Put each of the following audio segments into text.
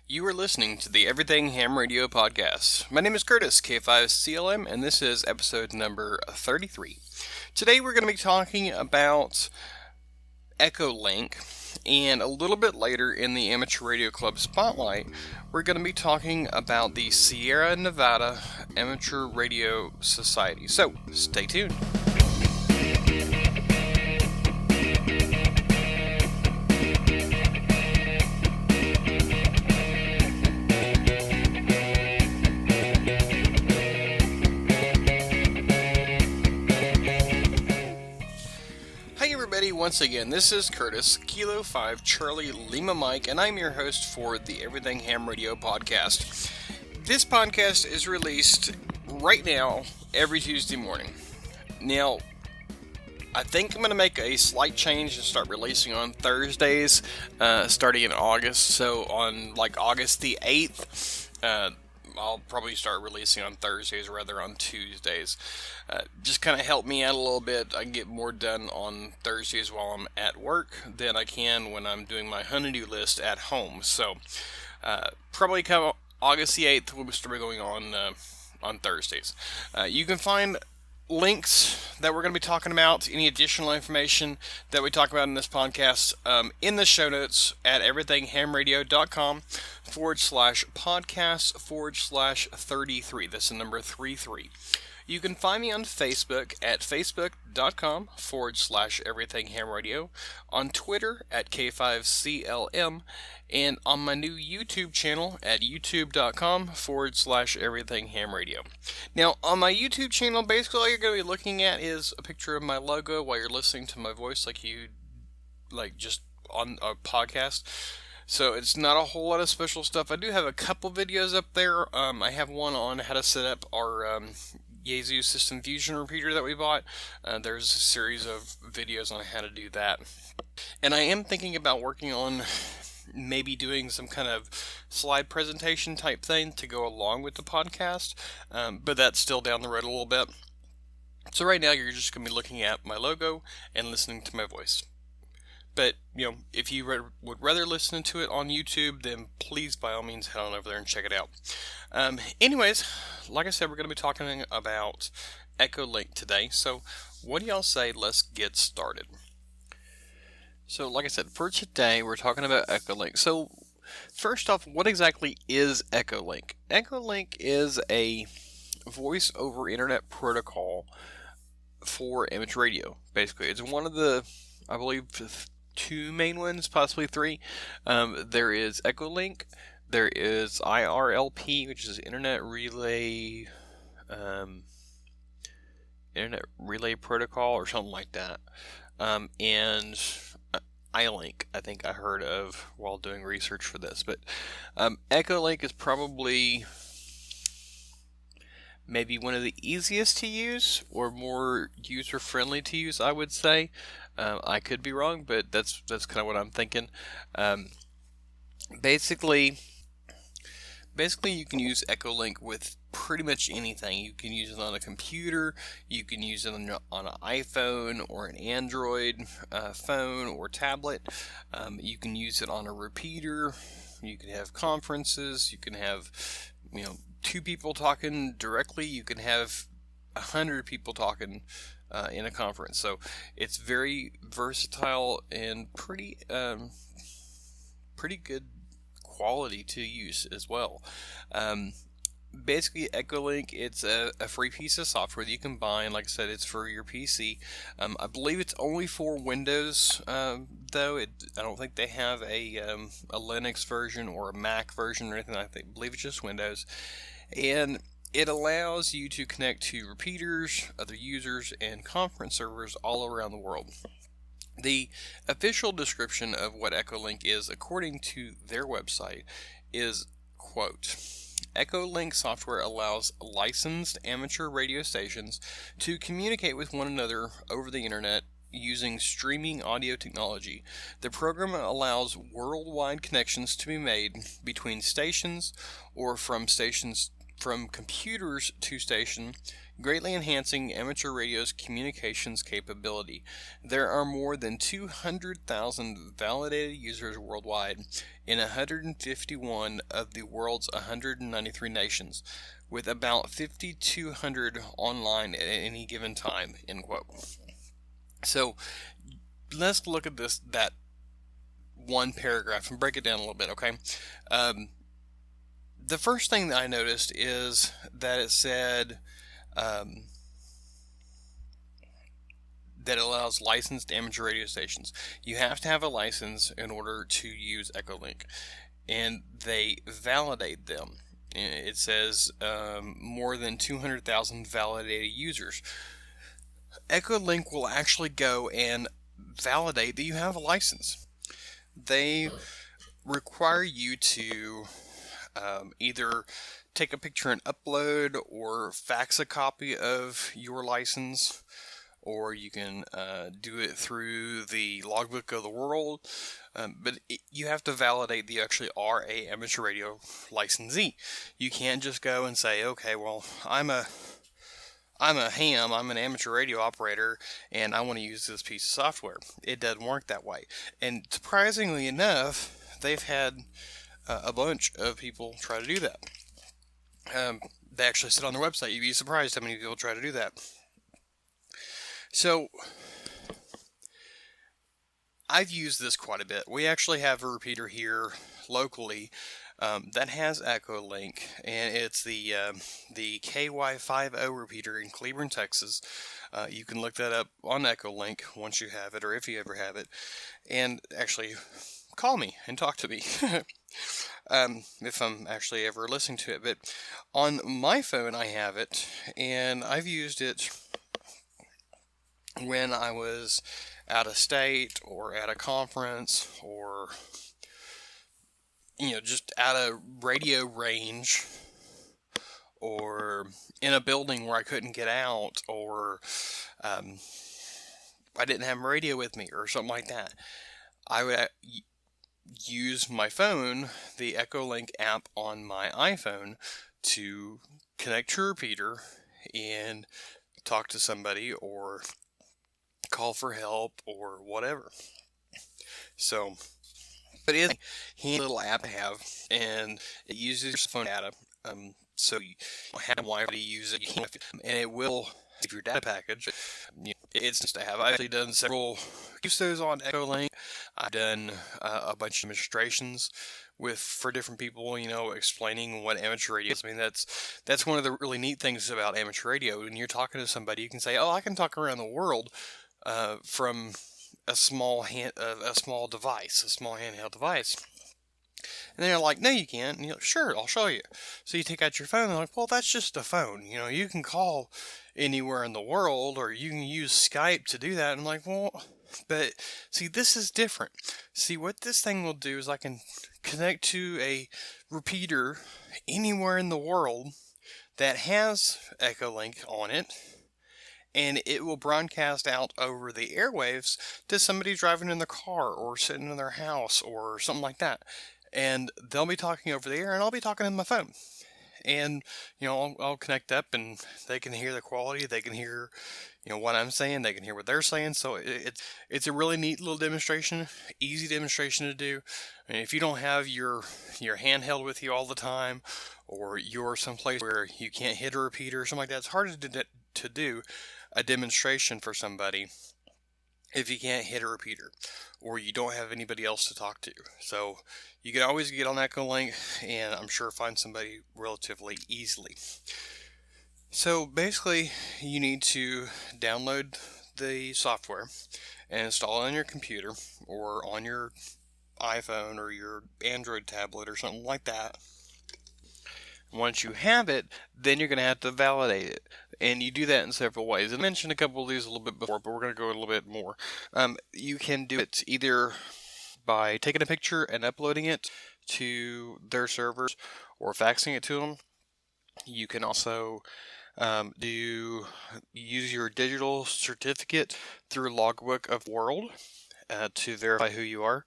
You are listening to the Everything Ham Radio podcast. My name is Curtis, K5CLM, and this is episode number 33. Today we're going to be talking about Echolink, and a little bit later in the Amateur Radio Club Spotlight, we're going to be talking about the Sierra Nevada Amateur Radio Society. So, stay tuned. Once again, this is Curtis, Kilo 5, Charlie, Lima Mike, and I'm your host for the Everything Ham Radio podcast. This podcast is released right now, every Tuesday morning. Now, I think I'm going to make a slight change and start releasing on Thursdays, starting in August. So on August the 8th, I'll probably start releasing on Thursdays rather on Tuesdays. Just kind of help me out a little bit. I can get more done on Thursdays while I'm at work than I can when I'm doing my honeydew list at home. So probably come August the 8th, we'll start going on Thursdays. You can find links that we're going to be talking about, any additional information that we talk about in this podcast, in the show notes at everythinghamradio.com/podcast/33. That's the number 33. You can find me on Facebook at facebook.com/everythinghamradio, on Twitter at K5CLM, and on my new YouTube channel at youtube.com/everythinghamradio. Now, on my YouTube channel, basically all you're going to be looking at is a picture of my logo while you're listening to my voice just on a podcast. So it's not a whole lot of special stuff. I do have a couple videos up there. I have one on how to set up our Yaesu System Fusion repeater that we bought. There's a series of videos on how to do that. And I am thinking about working on maybe doing some kind of slide presentation type thing to go along with the podcast, but that's still down the road a little bit. So right now you're just going to be looking at my logo and listening to my voice. But, if you would rather listen to it on YouTube, then please, by all means, head on over there and check it out. Anyways, like I said, we're going to be talking about Echolink today. So, what do y'all say? Let's get started. So, like I said, for today, we're talking about Echolink. So, first off, what exactly is Echolink? Echolink is a voice over internet protocol for amateur radio. Basically, it's one of the, I believe, two main ones, possibly three. There is Echolink, there is IRLP, which is Internet Relay Protocol or something like that, and iLink, I think I heard of while doing research for this. But Echolink is probably maybe one of the easiest to use or more user-friendly to use, I would say. I could be wrong, but that's kind of what I'm thinking. Basically, you can use Echolink with pretty much anything. You can use it on a computer, you can use it on an iPhone or an Android phone or tablet. You can use it on a repeater. You can have conferences. You can have, two people talking directly. You can have 100 people talking in a conference. So it's very versatile and pretty good quality to use as well. Basically, Echolink, it's a free piece of software that you can buy, and like I said, it's for your PC. I believe it's only for Windows, though. I don't think they have a Linux version or a Mac version or anything like that. I believe it's just Windows. And it allows you to connect to repeaters, other users, and conference servers all around the world. The official description of what Echolink is, according to their website, is, quote, Echolink software allows licensed amateur radio stations to communicate with one another over the internet using streaming audio technology. The program allows worldwide connections to be made between stations or from stations from computers to station, greatly enhancing amateur radio's communications capability. There are more than 200,000 validated users worldwide in 151 of the world's 193 nations, with about 5,200 online at any given time, end quote. So let's look at that one paragraph and break it down a little bit, okay? The first thing that I noticed is that it said that it allows licensed amateur radio stations. You have to have a license in order to use Echolink, and they validate them. It says more than 200,000 validated users. Echolink will actually go and validate that you have a license. They require you to either take a picture and upload, or fax a copy of your license, or you can do it through the logbook of the world. But you have to validate that you actually are a amateur radio licensee. You can't just go and say, okay, well, I'm a ham, I'm an amateur radio operator, and I want to use this piece of software. It doesn't work that way. And surprisingly enough, they've had a bunch of people try to do that. They actually said on their website, you'd be surprised how many people try to do that. So, I've used this quite a bit. We actually have a repeater here locally that has Echolink, and it's the KY50 repeater in Cleburne, Texas. You can look that up on Echolink once you have it, or if you ever have it, and actually call me and talk to me if I'm actually ever listening to it. But on my phone I have it, and I've used it when I was out of state or at a conference, or just out of radio range, or in a building where I couldn't get out, or I didn't have my radio with me or something like that. I would use my phone, the Echolink app on my iPhone, to connect to a repeater and talk to somebody, or call for help, or whatever. So, but it is a handy little app to have, and it uses your phone data. So you have Wi-Fi to use it, and it will save your data package. It's just to have. I've actually done several uses on Echolink. I've done a bunch of demonstrations for different people, explaining what amateur radio is. I mean, that's one of the really neat things about amateur radio. When you're talking to somebody, you can say, "Oh, I can talk around the world from a small handheld device." And they're like, "No, you can't." And you're like, "Sure, I'll show you." So you take out your phone, and they're like, "Well, that's just a phone. You can call anywhere in the world, or you can use Skype to do that." And I'm like, "Well, but see, this is different. See, what this thing will do is I can connect to a repeater anywhere in the world that has Echolink on it, and it will broadcast out over the airwaves to somebody driving in their car, or sitting in their house, or something like that. And they'll be talking over the air, and I'll be talking on my phone. And, I'll connect up, and they can hear the quality. They can hear, what I'm saying. They can hear what they're saying. So it's a really neat little demonstration, easy demonstration to do. I mean, if you don't have your handheld with you all the time, or you're someplace where you can't hit a repeater or something like that, it's hard to do a demonstration for somebody if you can't hit a repeater, or you don't have anybody else to talk to. So you can always get on Echolink, and I'm sure find somebody relatively easily. So basically, you need to download the software and install it on your computer, or on your iPhone, or your Android tablet, or something like that. Once you have it, then you're going to have to validate it. And you do that in several ways. I mentioned a couple of these a little bit before, but we're going to go a little bit more. You can do it either by taking a picture and uploading it to their servers, or faxing it to them. You can also use your digital certificate through Logbook of World to verify who you are.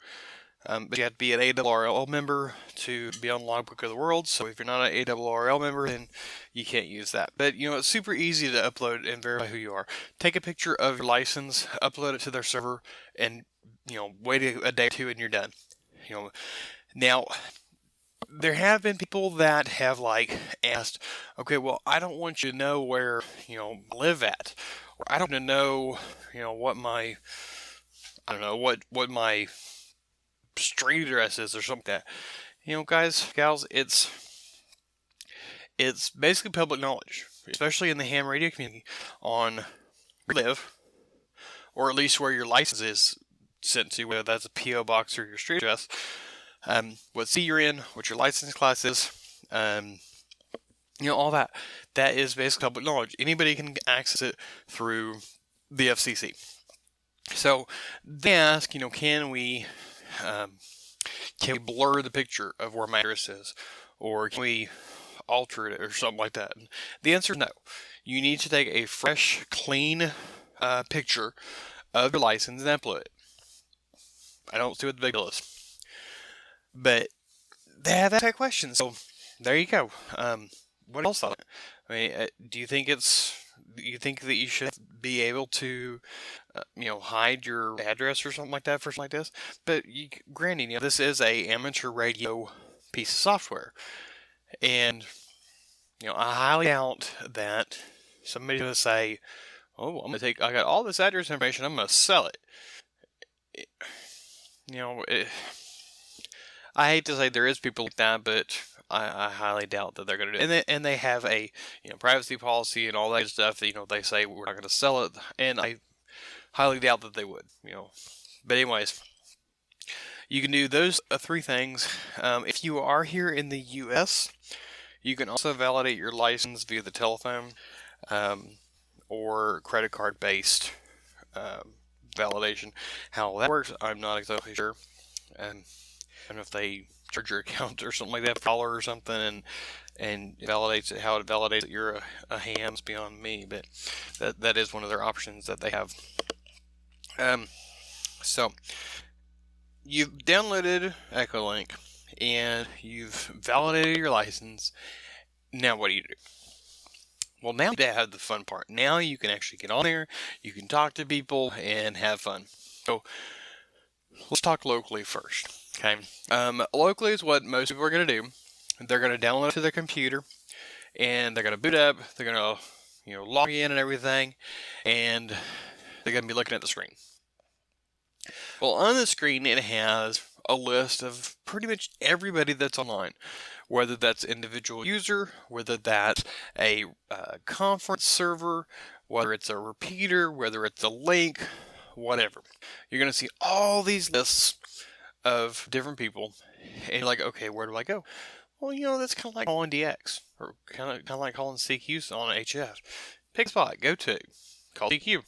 But you have to be an ARRL member to be on Logbook of the World. So if you're not an ARRL member, then you can't use that. But it's super easy to upload and verify who you are. Take a picture of your license, upload it to their server, and wait a day or two, and you're done. Now there have been people that have asked, okay, well, I don't want you to know where I live at, or I don't want to know what my what my street address is or something like that. Guys, gals, it's basically public knowledge, especially in the ham radio community, on where you live, or at least where your license is sent to, whether that's a P.O. box or your street address, what city you're in, what your license class is, all that. That is basically public knowledge. Anybody can access it through the FCC. So they ask, can we blur the picture of where my address is, or can we alter it or something like that? And the answer is no. You need to take a fresh, clean picture of your license and upload it. I don't see what the big deal is. But they have that type of question, so there you go. What else on it? I mean, do you think that you should be able to, hide your address or something like that for something like this? But granted, this is a amateur radio piece of software, and I highly doubt that somebody's going to say, "Oh, I got all this address information, I'm going to sell it." I hate to say there is people like that, but I highly doubt that they're going to do it. And they have a privacy policy and all that good stuff that they say we're not going to sell it, and I highly doubt that they would. But anyways, you can do those three things. If you are here in the U.S., you can also validate your license via the telephone or credit card based validation. How that works, I'm not exactly sure. I don't know if they charge your account or something like that, $1 or something, and validates it. How it validates that you're a ham is beyond me, but that is one of their options that they have. So you've downloaded Echolink and you've validated your license. Now what do you do? Well, now you have the fun part. Now you can actually get on there, you can talk to people and have fun. So let's talk locally first. Okay. Locally is what most people are going to do. They're going to download it to their computer, and they're going to boot up. They're going to, log in and everything, and they're going to be looking at the screen. Well, on the screen, it has a list of pretty much everybody that's online, whether that's individual user, whether that's a conference server, whether it's a repeater, whether it's a link, whatever. You're going to see all these lists of different people, and you're like, okay, where do I go? Well, that's kind of like calling DX, or kind of like calling CQ on HF. Pick a spot, go to, call CQ.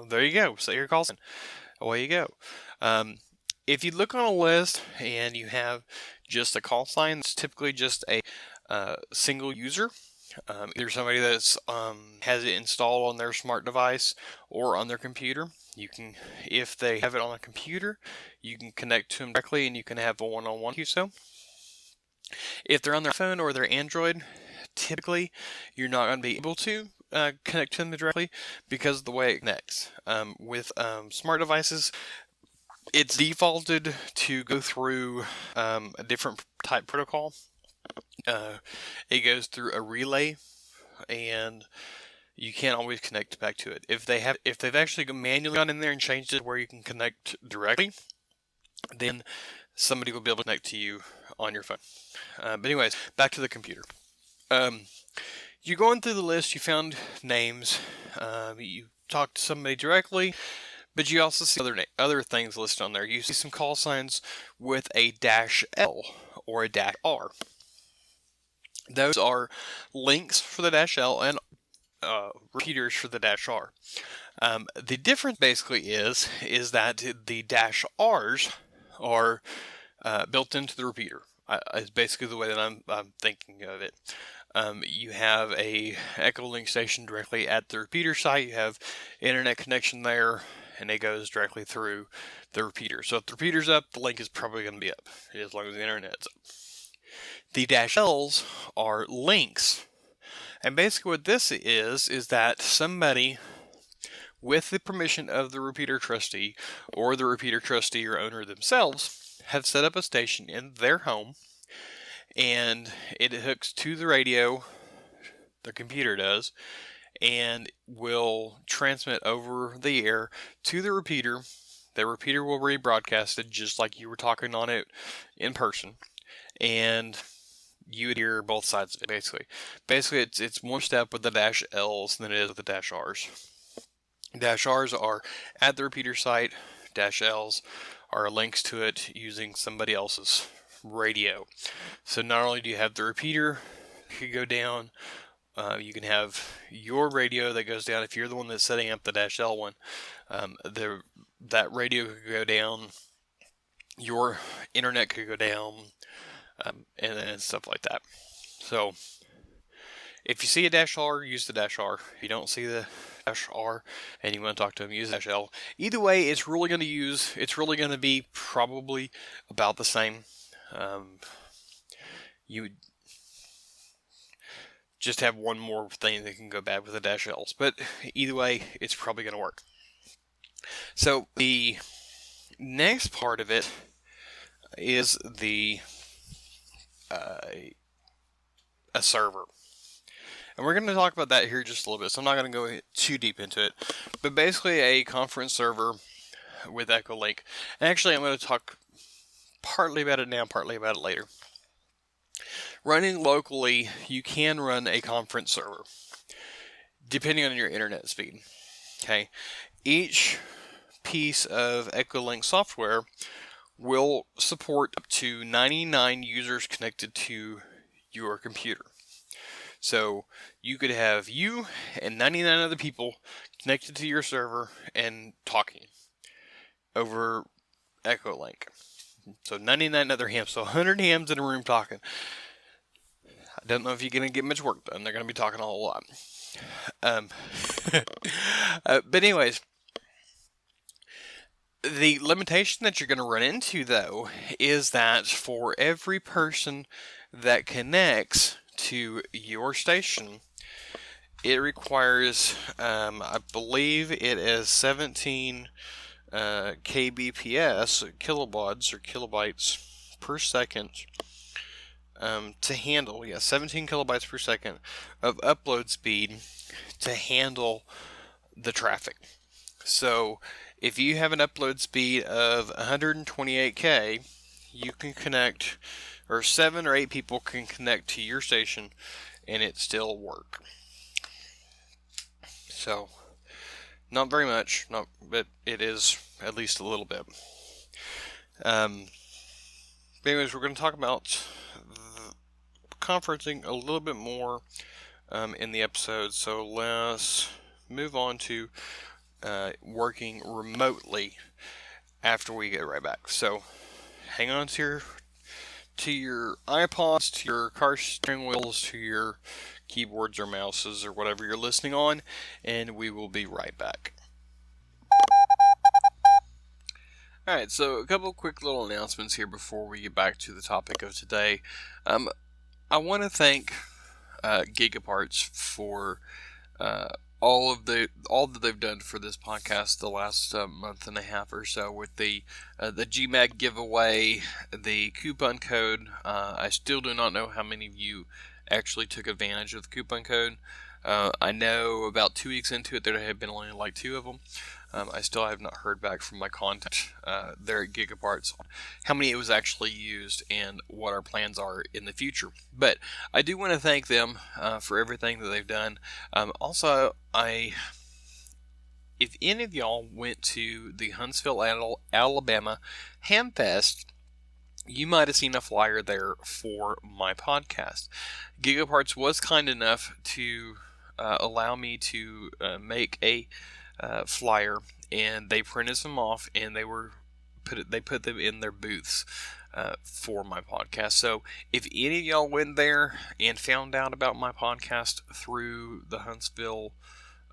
There you go. Say your call sign. Away you go. If you look on a list and you have just a call sign, it's typically just a single user. Either somebody that's has it installed on their smart device or on their computer. You can, if they have it on a computer, you can connect to them directly and you can have a one-on-one QSO. If they're on their phone or their Android, typically you're not going to be able to connect to them directly because of the way it connects. With smart devices, it's defaulted to go through a different type protocol. It goes through a relay, and you can't always connect back to it. If they've actually manually gone in there and changed it where you can connect directly, then somebody will be able to connect to you on your phone. But anyways, back to the computer. You're going through the list, you found names, you talked to somebody directly, but you also see other things listed on there. You see some call signs with a -L or a -R. Those are links for the -L and repeaters for the -R. The difference basically is that the -Rs are built into the repeater. Is basically the way that I'm thinking of it. You have a Echolink station directly at the repeater site. You have internet connection there, and it goes directly through the repeater. So if the repeater's up, the link is probably going to be up, as long as the internet's up. The -Ls are links. And basically what this is that somebody, with the permission of the repeater trustee, or the repeater trustee or owner themselves, have set up a station in their home, and it hooks to the radio, the computer does, and will transmit over the air to the repeater. The repeater will rebroadcast it just like you were talking on it in person, and you would hear both sides of it, basically. Basically, it's more step with the -Ls than it is with the -Rs. -Rs are at the repeater site. -Ls are links to it using somebody else's radio. So not only do you have the repeater, you could go down. You can have your radio that goes down. If you're the one that's setting up the -L one, that radio could go down. Your internet could go down, and stuff like that. So if you see a -R, use the -R. If you don't see the -R and you want to talk to them, use the -L. Either way, it's really going to be probably about the same. You just have one more thing that can go bad with the -Ls, but either way, it's probably going to work. So the next part of it is a server. And we're going to talk about that here just a little bit, so I'm not going to go too deep into it. But basically a conference server with Echolink. And actually I'm going to talk partly about it now, partly about it later. Running locally, you can run a conference server, depending on your internet speed. Okay, each piece of Echolink software will support up to 99 users connected to your computer. So you could have you and 99 other people connected to your server and talking over Echolink. So 99 other hams, so 100 hams in a room talking. I don't know if you're going to get much work done. They're going to be talking a whole lot. But anyways, the limitation that you're going to run into, though, is that for every person that connects to your station, it requires, I believe it is 17 kbps, kilobauds or kilobytes per second, to handle, 17 kilobytes per second of upload speed to handle the traffic. So if you have an upload speed of 128K, you can connect, or 7 or 8 people can connect to your station and it still work. So not very much, but it is at least a little bit. Anyways, we're going to talk about conferencing a little bit more in the episode, so let's move on to working remotely after we get right back. So hang on to your iPods, to your car steering wheels, to your keyboards or mouses or whatever you're listening on, and we will be right back. Alright, so a couple of quick little announcements here before we get back to the topic of today. I want to thank Gigaparts for all that they've done for this podcast the last month and a half or so with the GMAG giveaway, the coupon code. I still do not know how many of you actually took advantage of the coupon code. I know about 2 weeks into it there have been only like 2 of them. I still have not heard back from my contact there at Gigaparts how many it was actually used and what our plans are in the future. But I do want to thank them for everything that they've done. Also, if any of y'all went to the Huntsville, Alabama Hamfest, you might have seen a flyer there for my podcast. Gigaparts was kind enough to allow me to make a flyer, and they printed some off, and they put them in their booths for my podcast. So if any of y'all went there and found out about my podcast through the Huntsville,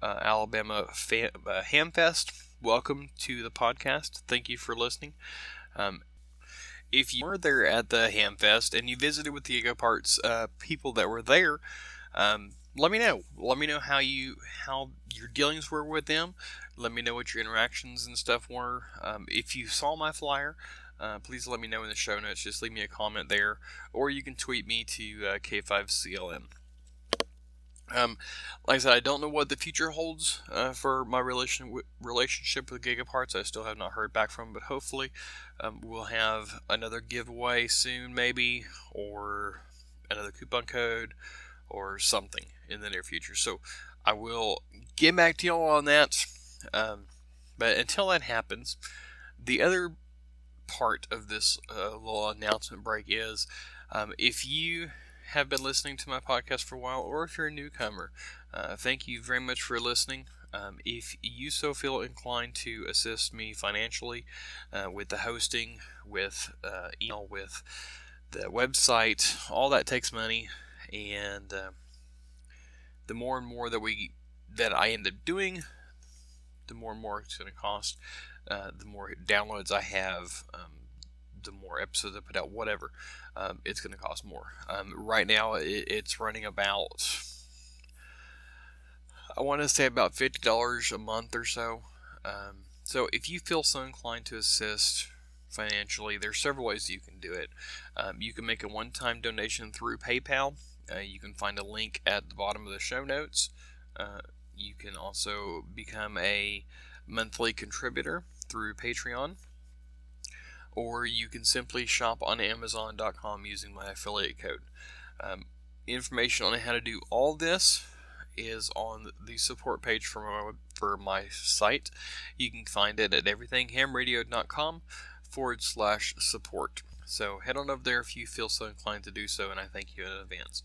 Alabama Hamfest, welcome to the podcast. Thank you for listening. If you were there at the Hamfest and you visited with the Ego Parts people that were there, let me know. Let me know how your dealings were with them. Let me know what your interactions and stuff were. If you saw my flyer, please let me know in the show notes. Just leave me a comment there, or you can tweet me to K5CLM. Like I said, I don't know what the future holds for my relationship with Gigaparts. I still have not heard back from them, but hopefully we'll have another giveaway soon, maybe, or another coupon code, or something in the near future. So I will get back to y'all on that. But until that happens, the other part of this little announcement break is if you have been listening to my podcast for a while, or if you're a newcomer, thank you very much for listening. If you so feel inclined to assist me financially with the hosting, with email, with the website, all that takes money, and the more and more that I end up doing, the more and more it's going to cost. The more downloads I have, the more episodes I put out, whatever, it's going to cost more. Right now, it's running about, I want to say about $50 a month or so. So if you feel so inclined to assist financially, there's several ways you can do it. You can make a one-time donation through PayPal. You can find a link at the bottom of the show notes. You can also become a monthly contributor through Patreon. Or you can simply shop on Amazon.com using my affiliate code. Information on how to do all this is on the support page for my site. You can find it at everythinghamradio.com/support. So head on over there if you feel so inclined to do so, and I thank you in advance.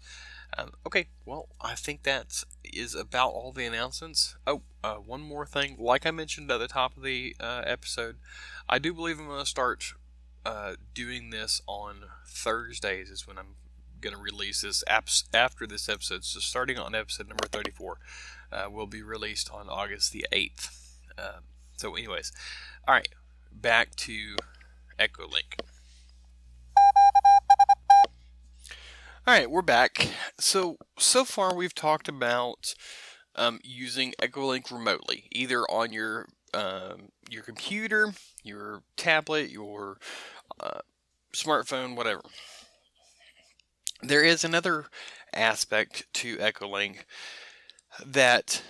Okay, well, I think that is about all the announcements. One more thing. Like I mentioned at the top of the episode, I do believe I'm going to start doing this on Thursdays is when I'm going to release this after this episode. So starting on episode number 34 will be released on August the 8th. So anyways, alright, back to Echolink. Alright, we're back. So far we've talked about using Echolink remotely, either on your computer, your tablet, your smartphone, whatever. There is another aspect to Echolink that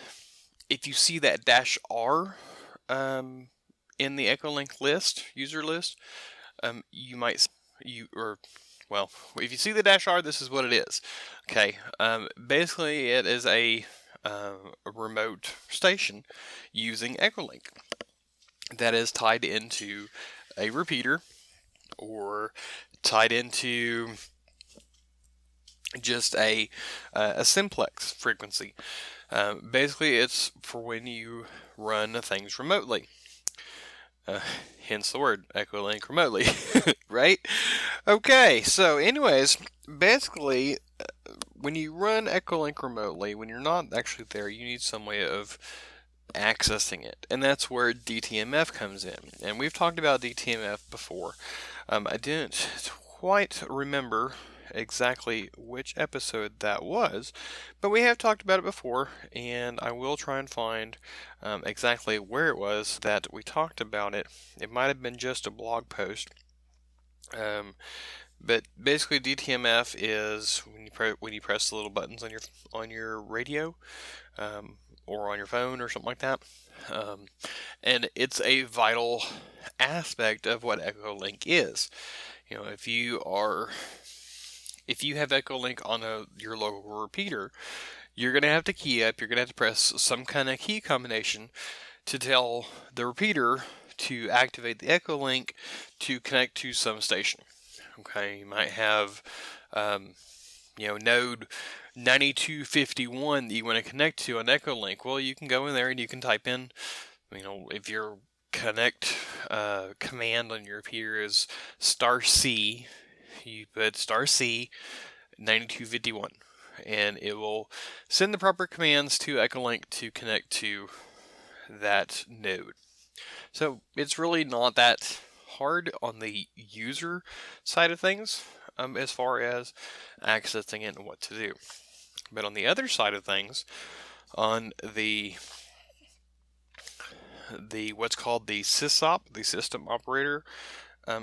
if you see that -R in the Echolink user list, if you see the -R, this is what it is. Okay, basically it is a remote station using Echolink that is tied into a repeater or tied into just a simplex frequency. Basically, it's for when you run things remotely. Hence the word Echolink remotely, right? Okay, so anyways, basically, when you run Echolink remotely, when you're not actually there, you need some way of accessing it, and that's where DTMF comes in. And we've talked about DTMF before. I didn't quite remember exactly which episode that was, but we have talked about it before, and I will try and find exactly where it was that we talked about it. It might have been just a blog post, but basically DTMF is when you press the little buttons on your radio or on your phone or something like that, and it's a vital aspect of what Echolink is. You know, if you have Echolink on your local repeater, you're going to have to key up. You're going to have to press some kind of key combination to tell the repeater to activate the Echolink to connect to some station. Okay, you might have, node 9251 that you want to connect to on Echolink. Well, you can go in there and you can type in, if your connect command on your repeater is *C, you put *C 9251, and it will send the proper commands to Echolink to connect to that node. So it's really not that hard on the user side of things, as far as accessing it and what to do. But on the other side of things, on the what's called the sysop, the system operator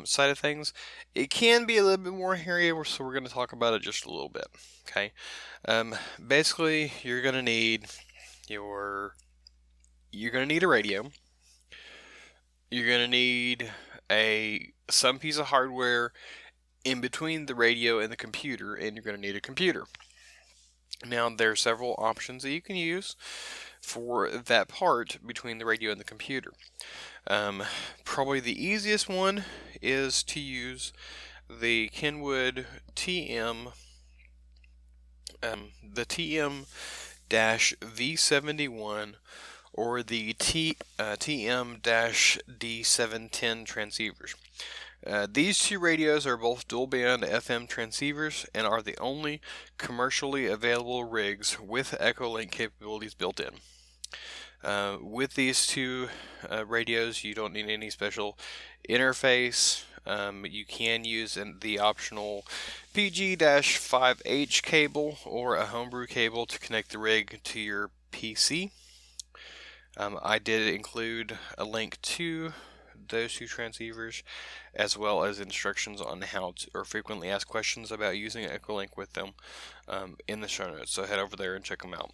side of things, it can be a little bit more hairy, so we're going to talk about it just a little bit. Okay, basically you're going to need a radio. You're going to need some piece of hardware in between the radio and the computer, and you're going to need a computer. Now, there are several options that you can use for that part between the radio and the computer. Probably the easiest one is to use the Kenwood TM, the TM-V71 or the TM-D710 transceivers. These two radios are both dual-band FM transceivers and are the only commercially available rigs with Echolink capabilities built in. With these two radios, you don't need any special interface. You can use the optional PG-5H cable or a homebrew cable to connect the rig to your PC. I did include a link to those two transceivers, as well as instructions on how to, or frequently asked questions about using Echolink with them, in the show notes. So head over there and check them out.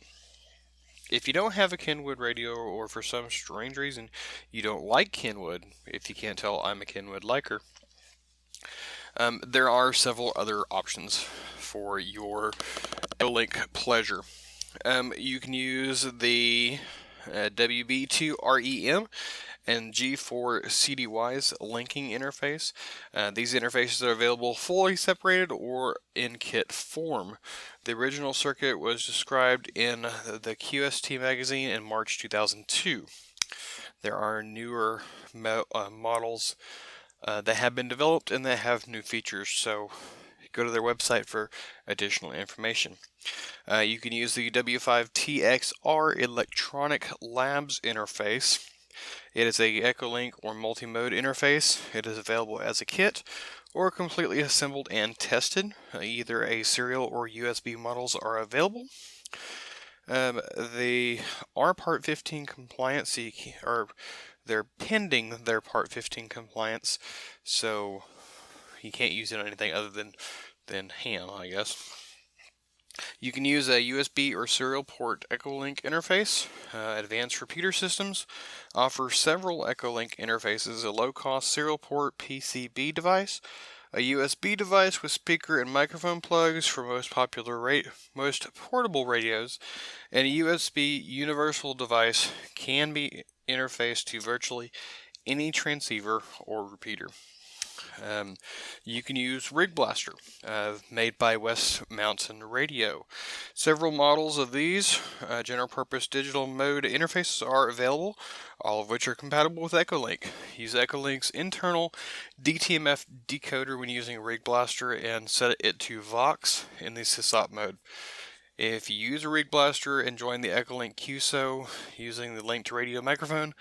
If you don't have a Kenwood radio, or for some strange reason you don't like Kenwood, if you can't tell, I'm a Kenwood liker, there are several other options for your Echolink pleasure. You can use the WB2REM and G4CDY's linking interface. These interfaces are available fully separated or in kit form. The original circuit was described in the QST magazine in March 2002. There are newer models that have been developed and that have new features, so go to their website for additional information. You can use the W5TXR Electronic Labs interface. It is a Echolink or multi-mode interface. It is available as a kit or completely assembled and tested. Either a serial or USB models are available. They are Part 15 compliant, or they're pending their Part 15 compliance, so you can't use it on anything other than ham, I guess. You can use a USB or serial port Echolink interface. Advanced repeater systems offer several Echolink interfaces: a low-cost serial port PCB device, a USB device with speaker and microphone plugs for most portable radios, and a USB universal device can be interfaced to virtually any transceiver or repeater. You can use Rig Blaster, made by West Mountain Radio. Several models of these general purpose digital mode interfaces are available, all of which are compatible with Echolink. Use Echolink's internal DTMF decoder when using Rig Blaster and set it to Vox in the sysop mode. If you use a Rig Blaster and join the Echolink QSO using the link to radio microphone,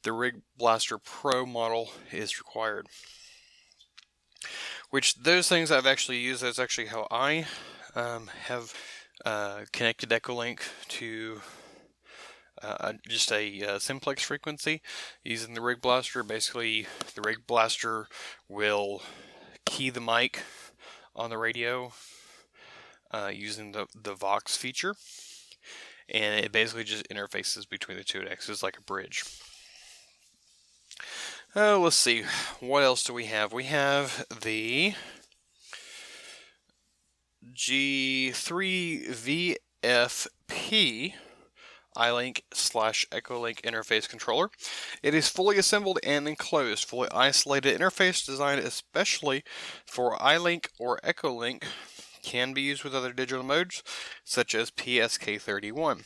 the Rig Blaster Pro model is required. Which those things I've actually used. That's actually how I have connected Echolink to just a simplex frequency using the Rig Blaster. Basically, the Rig Blaster will key the mic on the radio using the Vox feature, and it basically just interfaces between the two. It acts as like a bridge. Let's see, what else do we have? We have the G3VFP iLink/Echolink interface controller. It is fully assembled and enclosed, fully isolated interface designed especially for iLink or Echolink. Can be used with other digital modes such as PSK31.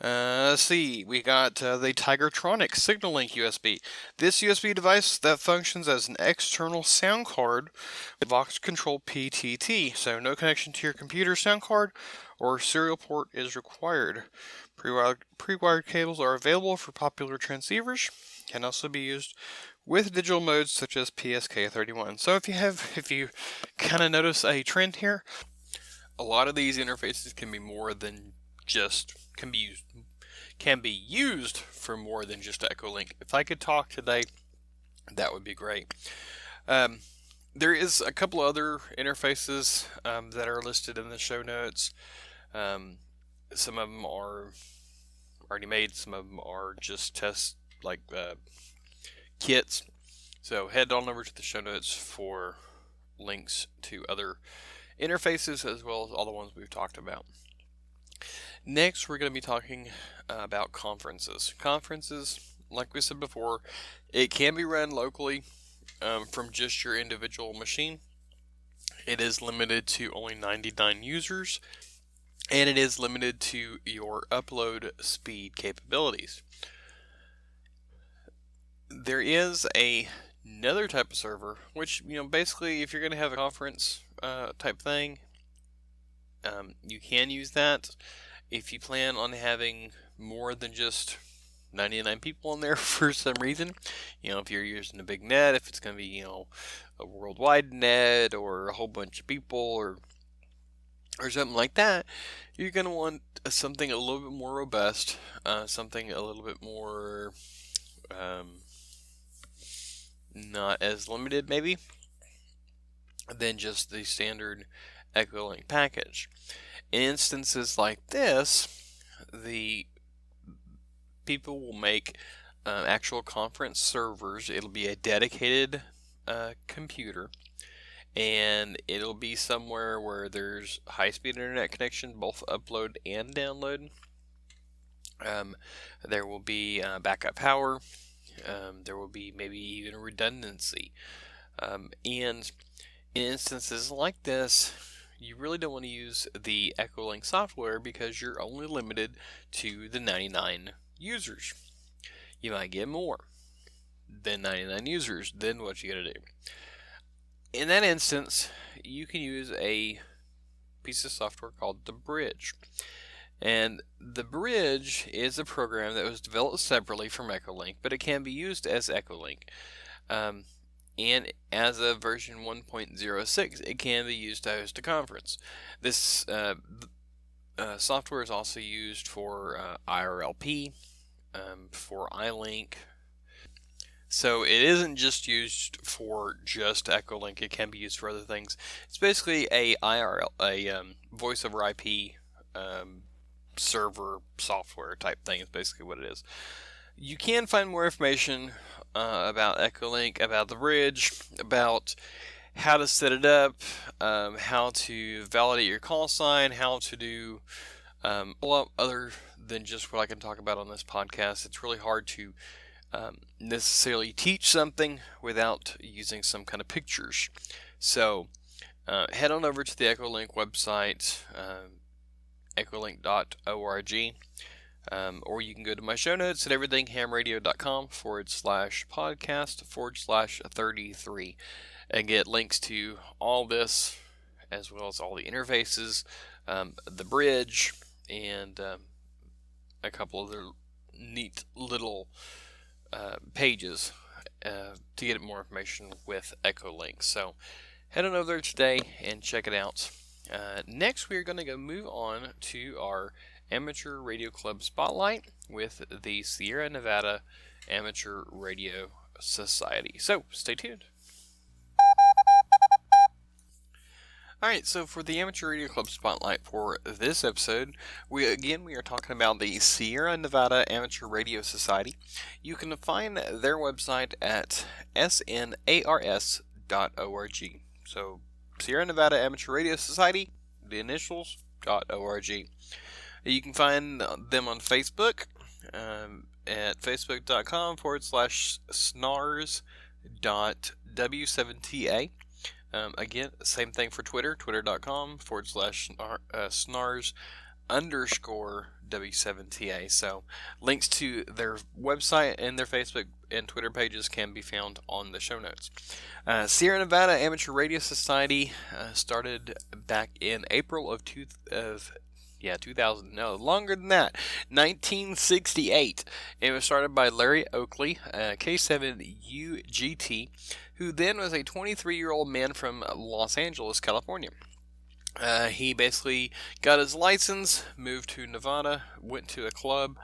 Let's see, we got the Tigertronic Signal Link USB. This USB device that functions as an external sound card with Vox Control PTT, so no connection to your computer sound card or serial port is required. Pre-wired cables are available for popular transceivers, can also be used with digital modes such as PSK31. So if you kind of notice a trend here, a lot of these interfaces can be more than just can be used for more than just Echolink. If I could talk today, that would be great. There is a couple other interfaces that are listed in the show notes. Some of them are already made. Some of them are just test kits. So head on over to the show notes for links to other interfaces as well as all the ones we've talked about. Next, we're going to be talking about conferences. Conferences, like we said before, it can be run locally from just your individual machine. It is limited to only 99 users, and it is limited to your upload speed capabilities. There is another type of server, which, basically if you're going to have a conference type thing, you can use that. If you plan on having more than just 99 people in there for some reason, if you're using a big net, if it's going to be, a worldwide net or a whole bunch of people or something like that, you're going to want something a little bit more robust, something a little bit more not as limited maybe than just the standard Echolink package. In instances like this, the people will make actual conference servers. It'll be a dedicated computer, and it'll be somewhere where there's high-speed internet connection, both upload and download. There will be backup power. There will be maybe even redundancy. And in instances like this, you really don't want to use the Echolink software because you're only limited to the 99 users. You might get more than 99 users, then what you gotta do? In that instance, you can use a piece of software called the Bridge. And the Bridge is a program that was developed separately from Echolink, but it can be used as Echolink. And as of version 1.06, it can be used to host a conference. This software is also used for IRLP, for iLink. So it isn't just used for just Echolink. It can be used for other things. It's basically a voice over IP server software type thing. Is basically what it is. You can find more information about Echolink, about the Bridge, about how to set it up, how to validate your call sign, how to do a lot other than just what I can talk about on this podcast. It's really hard to necessarily teach something without using some kind of pictures. So head on over to the Echolink website, echolink.org. Or you can go to my show notes at everythinghamradio.com/podcast/33 and get links to all this as well as all the interfaces, the Bridge, and a couple other neat little pages to get more information with Echolink. So head on over there today and check it out. Next, we are going to go move on to our Amateur Radio Club Spotlight with the Sierra Nevada Amateur Radio Society. So, stay tuned. Alright, so for the Amateur Radio Club Spotlight for this episode, we are talking about the Sierra Nevada Amateur Radio Society. You can find their website at snars.org. So, Sierra Nevada Amateur Radio Society, the initials.org. You can find them on Facebook at facebook.com/snars.w7ta. Again, same thing for Twitter, twitter.com/snars_w7ta. W7TA. So links to their website and their Facebook and Twitter pages can be found on the show notes. Sierra Nevada Amateur Radio Society started back in April of 2000. No, longer than that. 1968. It was started by Larry Oakley, K7UGT, who then was a 23-year-old man from Los Angeles, California. He basically got his license, moved to Nevada, went to a club,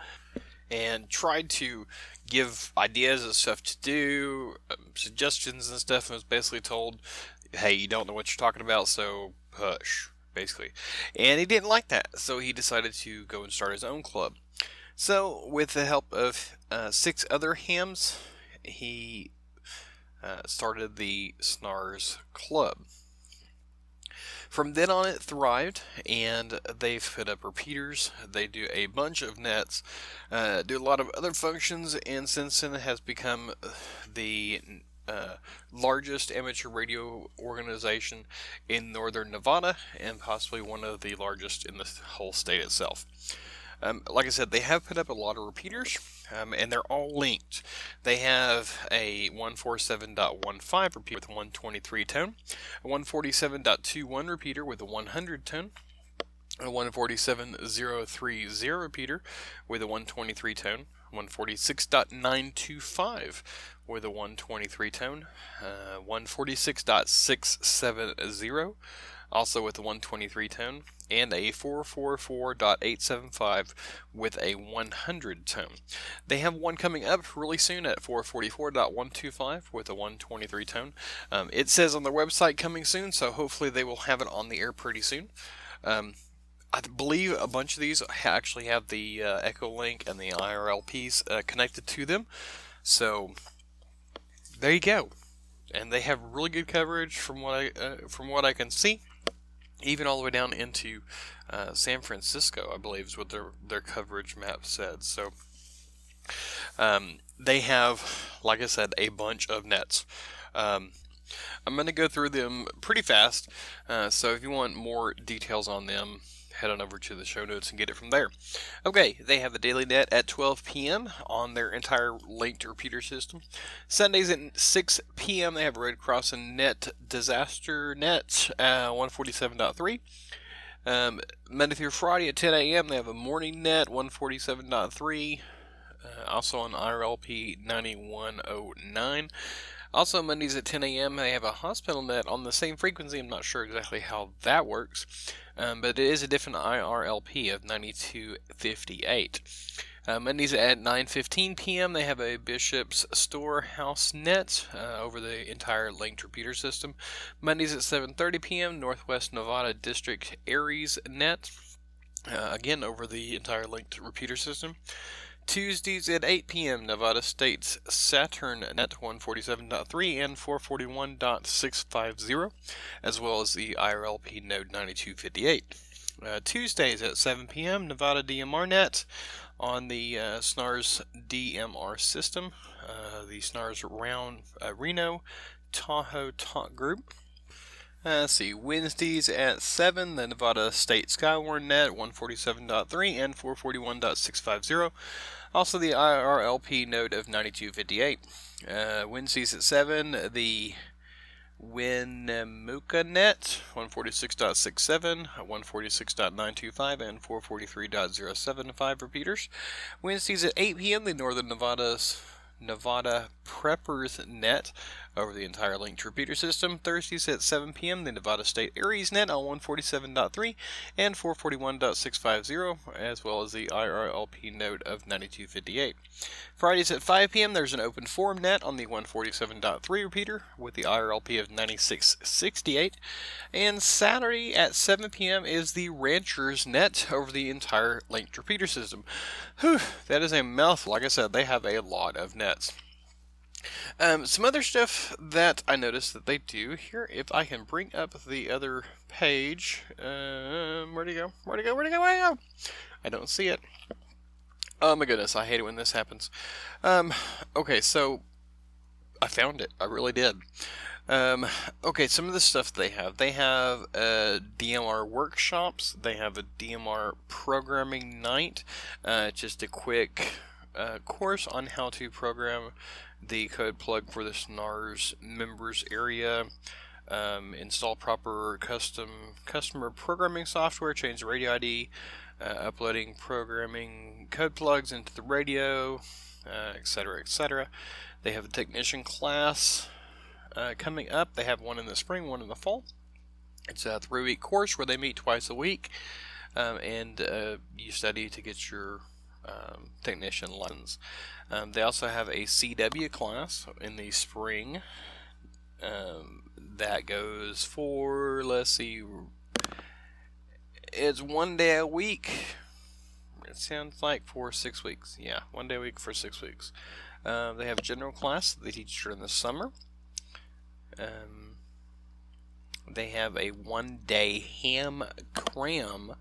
and tried to give ideas of stuff to do, suggestions and stuff, and was basically told, hey, you don't know what you're talking about, so hush, basically. And he didn't like that, so he decided to go and start his own club. So, with the help of 6 other hams, he started the SNARS Club. From then on, it thrived, and they've put up repeaters. They do a bunch of nets, do a lot of other functions, and since then it has become the largest amateur radio organization in northern Nevada, and possibly one of the largest in the whole state itself. Like I said, they have put up a lot of repeaters, and they're all linked. They have a 147.15 repeater with a 123 tone, a 147.21 repeater with a 100 tone, a 147.030 repeater with a 123 tone, 146.925 with a 123 tone, 146.670 also with a 123 tone, and a 444.875 with a 100 tone. They have one coming up really soon at 444.125 with a 123 tone. It says on their website coming soon, so hopefully they will have it on the air pretty soon. I believe a bunch of these actually have the Echolink and the IRLPs connected to them. So there you go. And they have really good coverage from what I can see. Even all the way down into San Francisco, I believe, is what their coverage map said. So they have, like I said, a bunch of nets. I'm going to go through them pretty fast. So if you want more details on them, head on over to the show notes and get it from there. Okay, they have the daily net at 12 p.m. on their entire linked repeater system. Sundays at 6 p.m. they have Red Cross and Net Disaster Net 147.3. Monday through Friday at 10 a.m. they have a morning net 147.3. Also on RLP 9109. Also Mondays at 10 a.m. they have a hospital net on the same frequency. I'm not sure exactly how that works, but it is a different IRLP of 9258. Mondays at 9:15 p.m. they have a Bishop's Storehouse net over the entire linked repeater system. Mondays at 7:30 p.m. Northwest Nevada District Aries net, again over the entire linked repeater system. Tuesdays at 8 p.m. Nevada State's Saturn Net 147.3 and 441.650, as well as the IRLP Node 9258. Tuesdays at 7 p.m. Nevada DMR Net on the SNARS DMR system, the SNARS Reno Tahoe Talk Group. Let's see, Wednesdays at 7, the Nevada State Skywarn Net 147.3 and 441.650. Also the IRLP node of 9258. Wednesdays at 7, the Winnemucca Net 146.67, 146.925, and 443.075 repeaters. Wednesdays at 8 p.m., the Northern Nevada Preppers Net over the entire linked repeater system. Thursdays at 7 p.m. the Nevada State Aries Net on 147.3 and 441.650, as well as the IRLP node of 9258. Fridays at 5 p.m. there's an open forum net on the 147.3 repeater with the IRLP of 9668. And Saturday at 7 p.m. is the Ranchers Net over the entire linked repeater system. Whew, that is a mouthful. Like I said, they have a lot of nets. Some other stuff that I noticed that they do here, if I can bring up the other page, where'd it go? I don't see it. Oh my goodness, I hate it when this happens. Okay, so I found it. I really did. Um, okay, some of the stuff they have. They have DMR workshops. They have a DMR programming night. Just a quick course on how to program the code plug for the SNARS members area. Install proper customer programming software. Change the radio ID. Uploading programming code plugs into the radio, etc., etc. They have a technician class coming up. They have one in the spring, one in the fall. It's a 3-week course where they meet twice a week, and you study to get your technician license. They also have a CW class in the spring that goes for, let's see, it's 1 day a week. It sounds like for 6 weeks. Yeah, 1 day a week for 6 weeks. They have a general class that they teach during the summer. They have a 1-day ham cram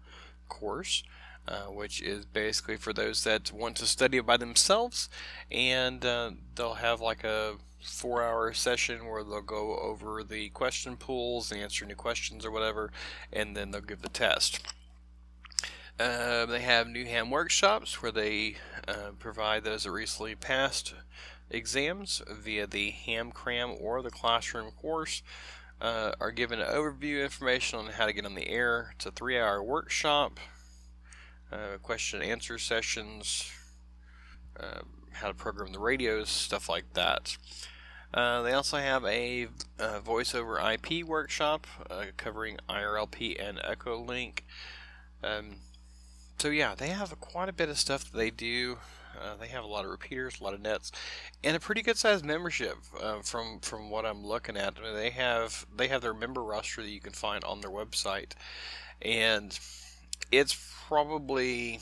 course, which is basically for those that want to study by themselves, and they'll have like a 4-hour session where they'll go over the question pools, answer new questions or whatever, and then they'll give the test. They have new ham workshops where they provide those that recently passed exams via the ham cram or the classroom course. Are given overview information on how to get on the air. It's a 3-hour workshop, question and answer sessions, how to program the radios, stuff like that. They also have a voice over IP workshop covering IRLP and Echolink. So yeah, they have quite a bit of stuff that they do. They have a lot of repeaters, a lot of nets, and a pretty good sized membership from what I'm looking at. I mean, they have their member roster that you can find on their website, and it's probably,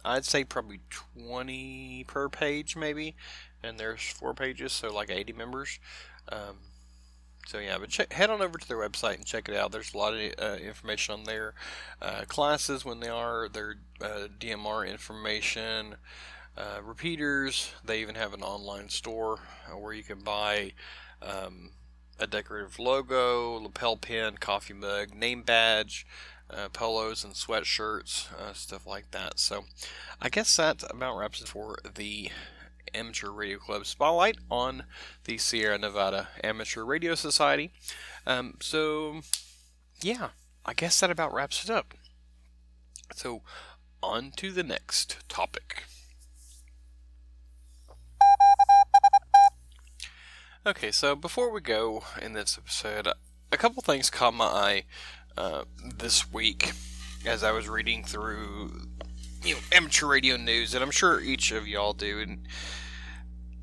I'd say probably 20 per page maybe, and there's 4 pages, so like 80 members. So yeah, but head on over to their website and check it out. There's a lot of information on their classes when they are, their DMR information, repeaters. They even have an online store where you can buy a decorative logo, lapel pin, coffee mug, name badge, polos and sweatshirts, stuff like that. So I guess that about wraps it for the Amateur Radio Club Spotlight on the Sierra Nevada Amateur Radio Society. So yeah, I guess that about wraps it up. So on to the next topic. Okay, so before we go in this episode, a couple things caught my eye this week as I was reading through amateur radio news, and I'm sure each of y'all do. And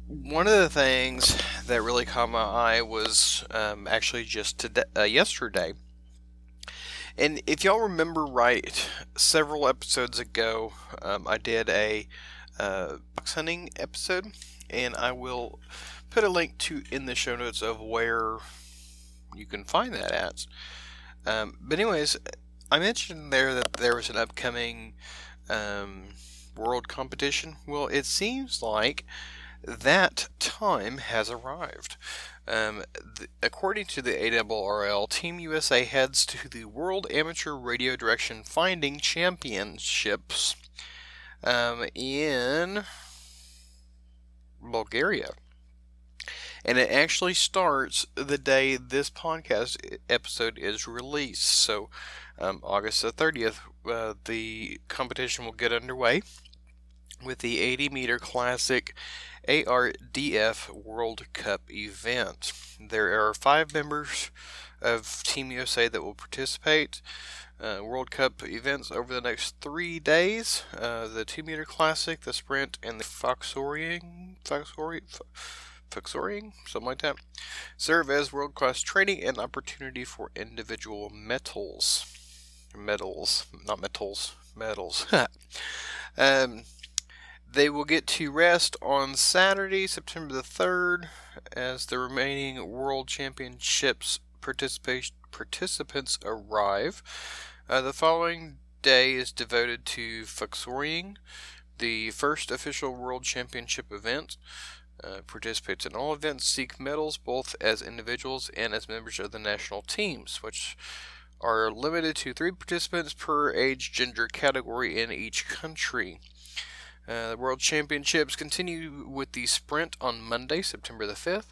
one of the things that really caught my eye was actually just yesterday. And if y'all remember right, several episodes ago, I did a fox hunting episode, and I will put a link to in the show notes of where you can find that at. But anyways, I mentioned there that there was an upcoming world competition. Well, it seems like that time has arrived. According to the ARRL, Team USA heads to the World Amateur Radio Direction Finding Championships in Bulgaria. And it actually starts the day this podcast episode is released. So, August the 30th, the competition will get underway with the 80-meter Classic ARDF World Cup event. There are 5 members of Team USA that will participate. World Cup events over the next 3 days. The 2-meter Classic, the Sprint, and the Foxoring, something like that, serve as world-class training and opportunity for individual medals. They will get to rest on Saturday, September the 3rd, as the remaining World Championships participants arrive. The following day is devoted to Foxoring, the first official World Championship event. Participants in all events seek medals both as individuals and as members of the national teams, which are limited to 3 participants per age gender category in each country. The World Championships continue with the sprint on Monday, September the 5th,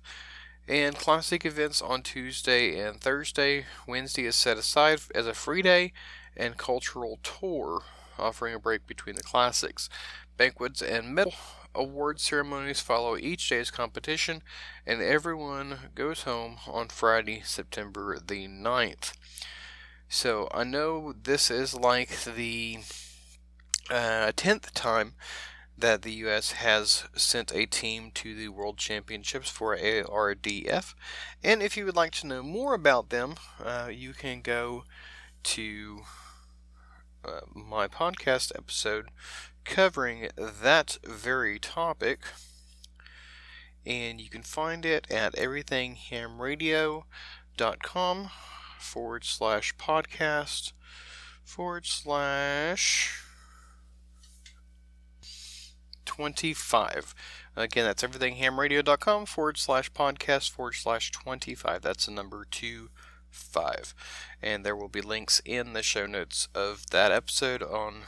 and classic events on Tuesday and Thursday. Wednesday is set aside as a free day and cultural tour, offering a break between the classics. Banquets and medal award ceremonies follow each day's competition, and everyone goes home on Friday, September the 9th. So I know this is like the 10th time that the U.S. has sent a team to the World Championships for ARDF. And if you would like to know more about them, you can go to my podcast episode covering that very topic. And you can find it at everythinghamradio.com/podcast/25. Again, that's everythinghamradio.com/podcast/25. That's the number 25. And there will be links in the show notes of that episode on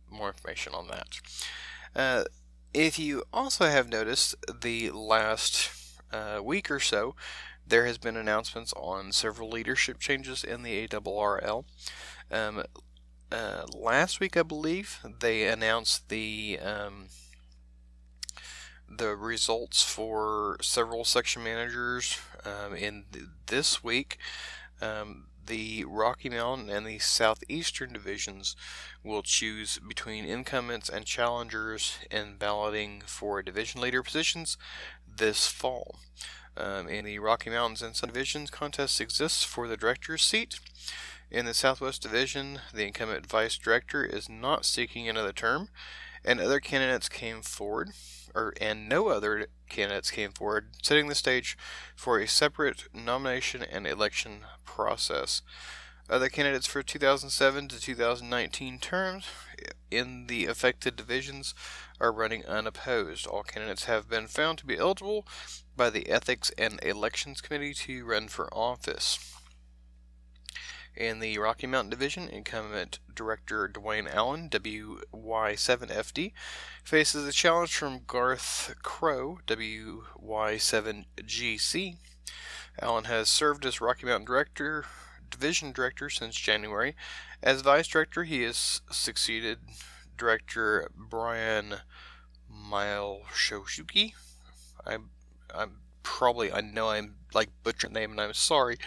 more information on that. If you also have noticed, the last week or so, there has been announcements on several leadership changes in the ARRL. Last week, I believe, they announced the results for several section managers. This week, the Rocky Mountain and the Southeastern divisions will choose between incumbents and challengers in balloting for division leader positions this fall. In the Rocky Mountains and South divisions, contest exists for the director's seat. In the Southwest division, the incumbent vice director is not seeking another term, and no other candidates came forward, setting the stage for a separate nomination and election process. Other candidates for 2007 to 2019 terms in the affected divisions are running unopposed. All candidates have been found to be eligible by the Ethics and Elections Committee to run for office. In the Rocky Mountain Division, incumbent Director Dwayne Allen, WY7FD, faces a challenge from Garth Crow, WY7GC. Allen has served as Rocky Mountain Division Director since January. As Vice Director, he has succeeded Director Brian Mileshoshuki. I know I'm like butchering the name, and I'm sorry.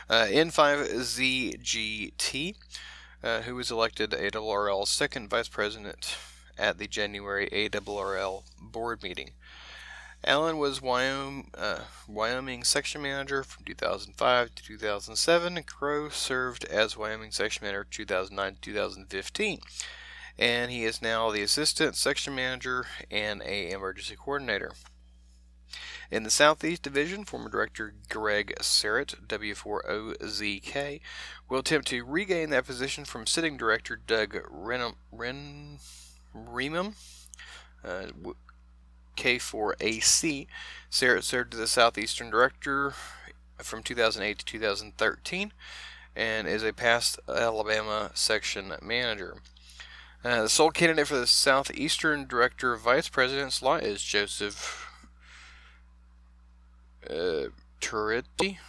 N5ZGT, who was elected ARRL's second vice president at the January ARRL board meeting. Allen was Wyoming section manager from 2005 to 2007, and Crow served as Wyoming section manager 2009 to 2015. And he is now the assistant section manager and a emergency coordinator. In the Southeast Division, former Director Greg Serrett, W4OZK, will attempt to regain that position from sitting Director Doug Remum, K4AC. Serrett served as the Southeastern Director from 2008 to 2013 and is a past Alabama section manager. The sole candidate for the Southeastern Director Vice President slot is Joseph Turretti,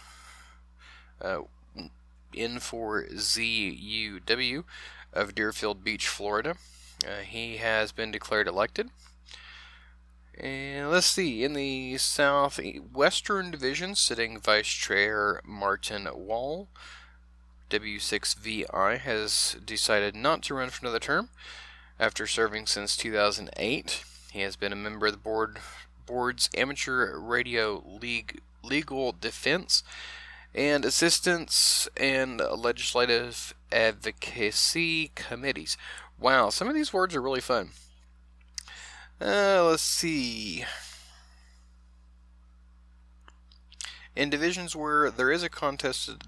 N4ZUW of Deerfield Beach, Florida. He has been declared elected. And let's see, in the Southwestern Division, sitting Vice Chair Martin Wall, W6VI, has decided not to run for another term after serving since 2008. He has been a member of the board's Amateur Radio Legal Defense and Assistance and Legislative Advocacy Committees. Wow, some of these words are really fun. Let's see. In divisions where there is a contested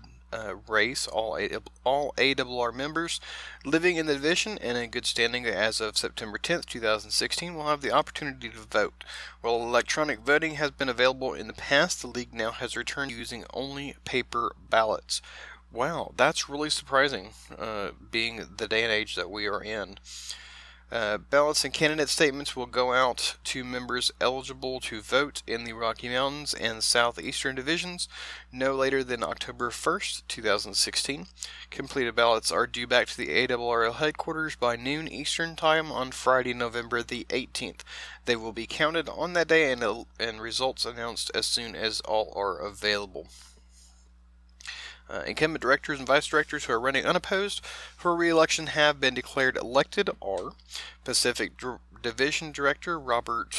race, all ARR members living in the division and in good standing as of September 10th, 2016 will have the opportunity to vote. While electronic voting has been available in the past, the league now has returned to using only paper ballots. Wow, that's really surprising, being the day and age that we are in. Ballots and candidate statements will go out to members eligible to vote in the Rocky Mountains and Southeastern divisions no later than October 1st, 2016. Completed ballots are due back to the ARRL headquarters by noon Eastern Time on Friday, November the 18th. They will be counted on that day and results announced as soon as all are available. Incumbent directors and vice directors who are running unopposed for re-election have been declared elected are Pacific Division Director Robert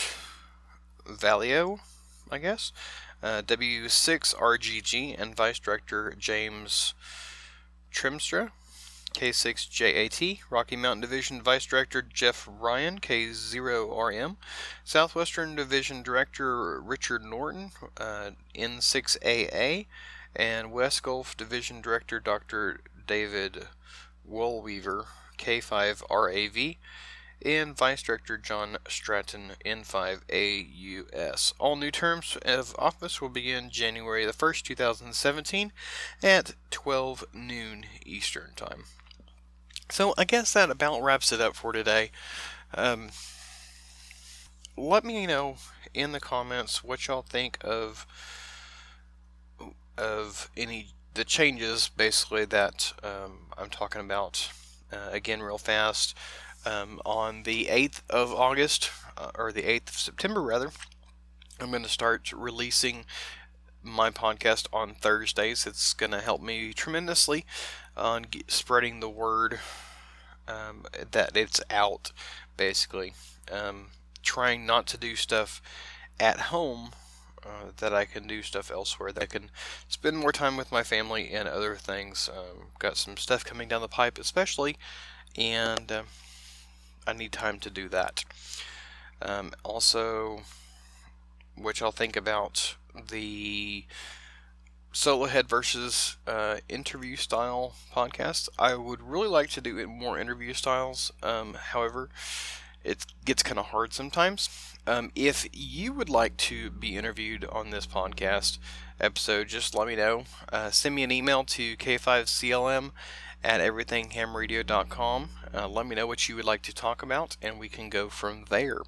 Valio, I guess, W6RGG, and Vice Director James Trimstra, K6JAT, Rocky Mountain Division Vice Director Jeff Ryan, K0RM, Southwestern Division Director Richard Norton, N6AA, and West Gulf Division Director Dr. David Woolweaver, K5RAV, and Vice Director John Stratton, N5AUS. All new terms of office will begin January the 1st, 2017 at 12 noon Eastern Time. So I guess that about wraps it up for today. Let me know in the comments what y'all think of the changes basically that I'm talking about again real fast. On the 8th of August, or the 8th of September rather, I'm going to start releasing my podcast on Thursdays. It's going to help me tremendously on spreading the word that it's out, basically. Trying not to do stuff at home, that I can do stuff elsewhere, that I can spend more time with my family and other things. Got some stuff coming down the pipe especially, and I need time to do that. Also, what y'all think about the solo head versus interview style podcast? I would really like to do more interview styles. However, it gets kind of hard sometimes. If you would like to be interviewed on this podcast episode, just let me know. Send me an email to k5clm@everythinghamradio.com. Let me know what you would like to talk about, and we can go from there.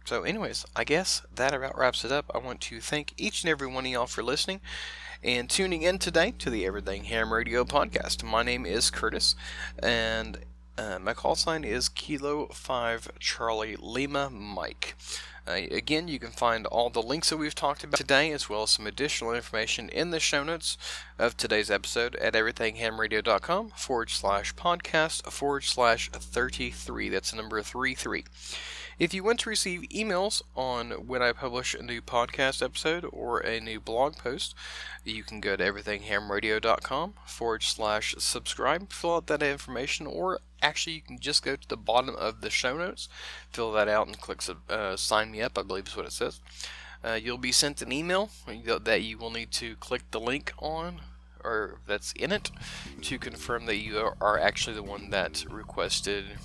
So anyways, I guess that about wraps it up. I want to thank each and every one of y'all for listening and tuning in today to the Everything Ham Radio podcast. My name is Curtis, and my call sign is Kilo 5 Charlie Lima Mike. Again, you can find all the links that we've talked about today, as well as some additional information in the show notes of today's episode at everythinghamradio.com/podcast/33. That's the number 33. If you want to receive emails on when I publish a new podcast episode or a new blog post, you can go to everythinghamradio.com/subscribe, fill out that information, or actually you can just go to the bottom of the show notes, fill that out, and click sign me up, I believe is what it says. You'll be sent an email that you will need to click the link on, or that's in it, to confirm that you are actually the one that requested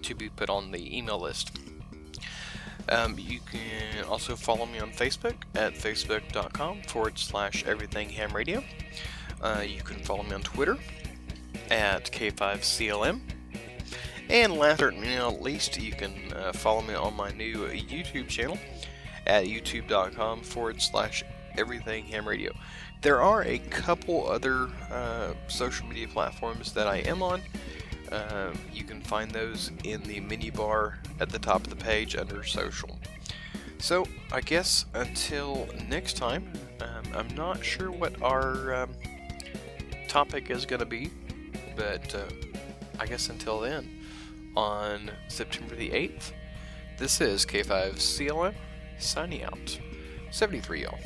to be put on the email list. You can also follow me on Facebook at facebook.com/everythinghamradio. You can follow me on Twitter at K5CLM. And last but not least, you can follow me on my new YouTube channel at youtube.com/everythinghamradio. There are a couple other social media platforms that I am on. You can find those in the menu bar at the top of the page under social. So, I guess until next time, I'm not sure what our topic is going to be, but I guess until then, on September the 8th, this is K5CLM signing out. 73, y'all.